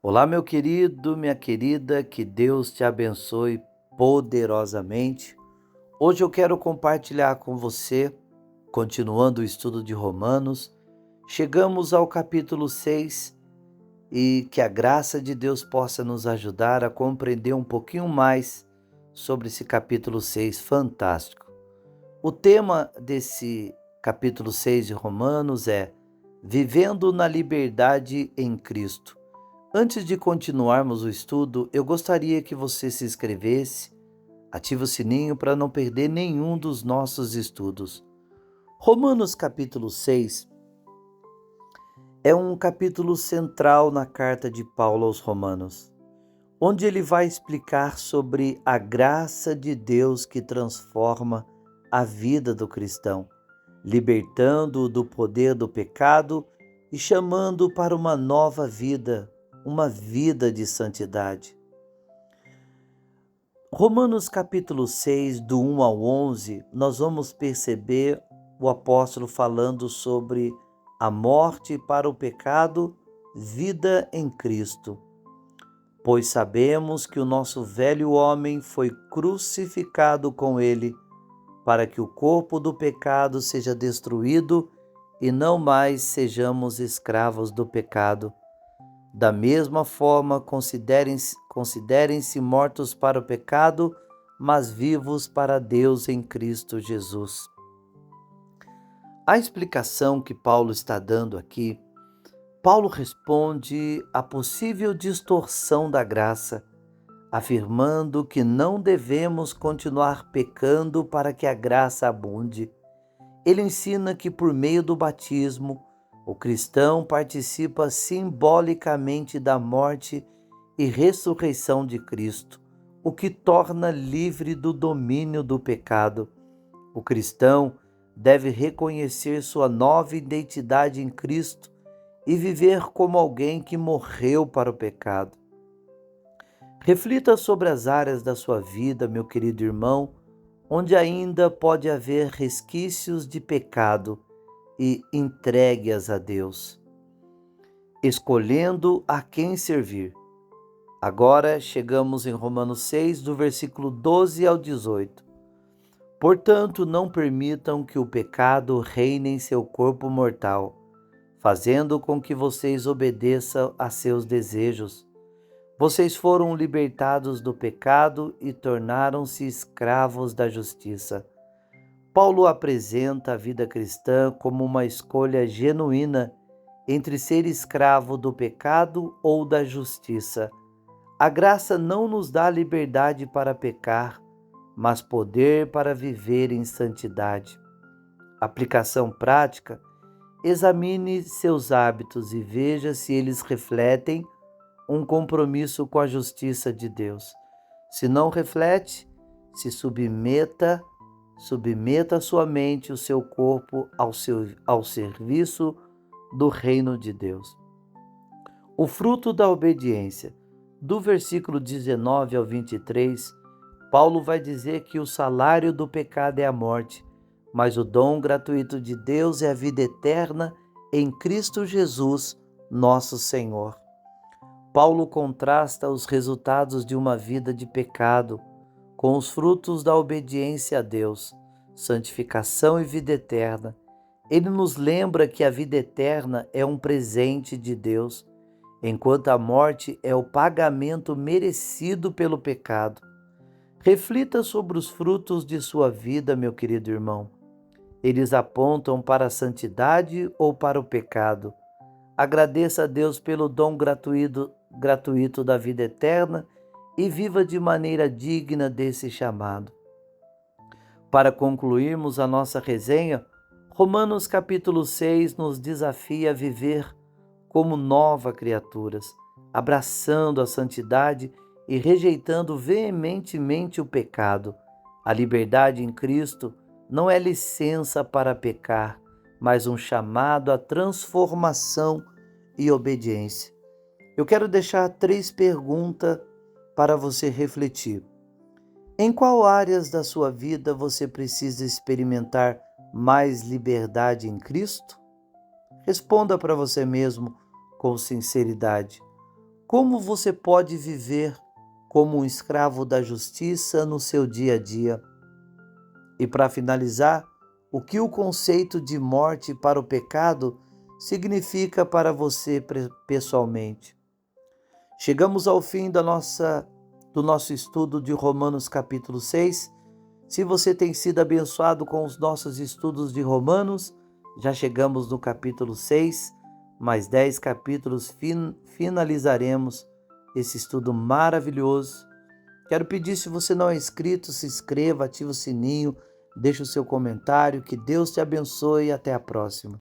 Olá, meu querido, minha querida, que Deus te abençoe poderosamente. Hoje eu quero compartilhar com você, continuando o estudo de Romanos, chegamos ao capítulo 6 e que a graça de Deus possa nos ajudar a compreender um pouquinho mais sobre esse capítulo 6 fantástico. O tema desse capítulo 6 de Romanos é Vivendo na Liberdade em Cristo. Antes de continuarmos o estudo, eu gostaria que você se inscrevesse, ative o sininho para não perder nenhum dos nossos estudos. Romanos capítulo 6 é um capítulo central na carta de Paulo aos Romanos, onde ele vai explicar sobre a graça de Deus que transforma a vida do cristão, libertando-o do poder do pecado e chamando-o para uma nova vida, uma vida de santidade. Romanos capítulo 6, do 1 ao 11, nós vamos perceber o apóstolo falando sobre a morte para o pecado, vida em Cristo. Pois sabemos que o nosso velho homem foi crucificado com ele, para que o corpo do pecado seja destruído e não mais sejamos escravos do pecado. Da mesma forma, considerem-se mortos para o pecado, mas vivos para Deus em Cristo Jesus. A explicação que Paulo está dando aqui, Paulo responde à possível distorção da graça, afirmando que não devemos continuar pecando para que a graça abunde. Ele ensina que por meio do batismo, o cristão participa simbolicamente da morte e ressurreição de Cristo, o que torna livre do domínio do pecado. O cristão deve reconhecer sua nova identidade em Cristo e viver como alguém que morreu para o pecado. Reflita sobre as áreas da sua vida, meu querido irmão, onde ainda pode haver resquícios de pecado, e entregue-as a Deus, escolhendo a quem servir. Agora chegamos em Romanos 6, do versículo 12 ao 18. Portanto, não permitam que o pecado reine em seu corpo mortal, fazendo com que vocês obedeçam a seus desejos. Vocês foram libertados do pecado e tornaram-se escravos da justiça. Paulo apresenta a vida cristã como uma escolha genuína entre ser escravo do pecado ou da justiça. A graça não nos dá liberdade para pecar, mas poder para viver em santidade. Aplicação prática: examine seus hábitos e veja se eles refletem um compromisso com a justiça de Deus. Se não reflete, se submeta sua mente e o seu corpo ao serviço do reino de Deus. O fruto da obediência. Do versículo 19 ao 23, Paulo vai dizer que o salário do pecado é a morte, mas o dom gratuito de Deus é a vida eterna em Cristo Jesus, nosso Senhor. Paulo contrasta os resultados de uma vida de pecado com os frutos da obediência a Deus, santificação e vida eterna. Ele nos lembra que a vida eterna é um presente de Deus, enquanto a morte é o pagamento merecido pelo pecado. Reflita sobre os frutos de sua vida, meu querido irmão. Eles apontam para a santidade ou para o pecado? Agradeça a Deus pelo dom gratuito da vida eterna e viva de maneira digna desse chamado. Para concluirmos a nossa resenha, Romanos capítulo 6 nos desafia a viver como nova criaturas, abraçando a santidade e rejeitando veementemente o pecado. A liberdade em Cristo não é licença para pecar, mas um chamado à transformação e obediência. Eu quero deixar 3 perguntas para você refletir. Em qual áreas da sua vida você precisa experimentar mais liberdade em Cristo? Responda para você mesmo com sinceridade. Como você pode viver como um escravo da justiça no seu dia a dia? E para finalizar, o que o conceito de morte para o pecado significa para você pessoalmente? Chegamos ao fim do nosso estudo de Romanos capítulo 6. Se você tem sido abençoado com os nossos estudos de Romanos, já chegamos no capítulo 6, mais 10 capítulos finalizaremos esse estudo maravilhoso. Quero pedir, se você não é inscrito, se inscreva, ative o sininho, deixe o seu comentário, que Deus te abençoe e até a próxima.